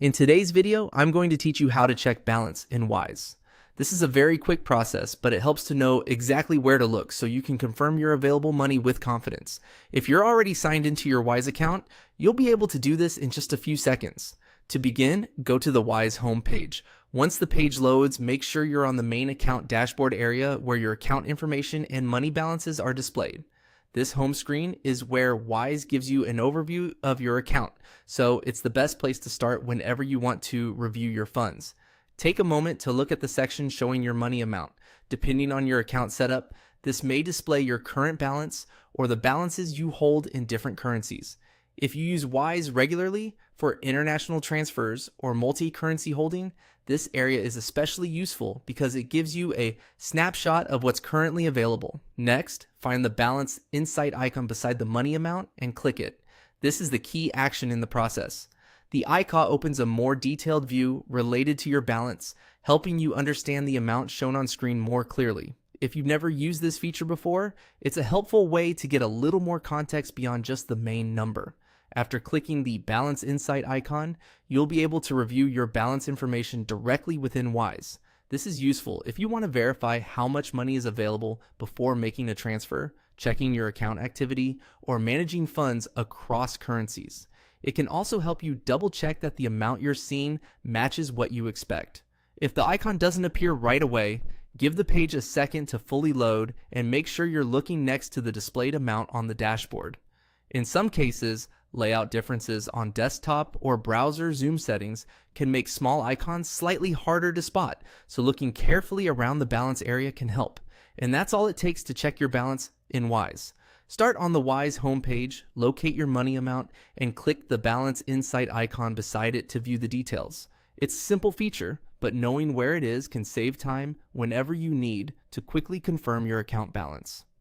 In today's video, I'm going to teach you how to check balance in Wise. This is a very quick process, but it helps to know exactly where to look so you can confirm your available money with confidence. If you're already signed into your Wise account, you'll be able to do this in just a few seconds. To begin, go to the Wise homepage. Once the page loads, make sure you're on the main account dashboard area where your account information and money balances are displayed. This home screen is where Wise gives you an overview of your account, so it's the best place to start whenever you want to review your funds. Take a moment to look at the section showing your money amount. Depending on your account setup, this may display your current balance or the balances you hold in different currencies. If you use Wise regularly for international transfers or multi-currency holding, this area is especially useful because it gives you a snapshot of what's currently available. Next, find the Balance Insight icon beside the money amount and click it. This is the key action in the process. The icon opens a more detailed view related to your balance, helping you understand the amount shown on screen more clearly. If you've never used this feature before, it's a helpful way to get a little more context beyond just the main number. After clicking the Balance Insight icon, you'll be able to review your balance information directly within Wise. This is useful if you want to verify how much money is available before making a transfer, checking your account activity, or managing funds across currencies. It can also help you double check that the amount you're seeing matches what you expect. If the icon doesn't appear right away, give the page a second to fully load and make sure you're looking next to the displayed amount on the dashboard. In some cases, layout differences on desktop or browser zoom settings can make small icons slightly harder to spot, so looking carefully around the balance area can help. And that's all it takes to check your balance in Wise. Start on the Wise homepage, locate your money amount, and click the Balance Insight icon beside it to view the details. It's a simple feature, but knowing where it is can save time whenever you need to quickly confirm your account balance.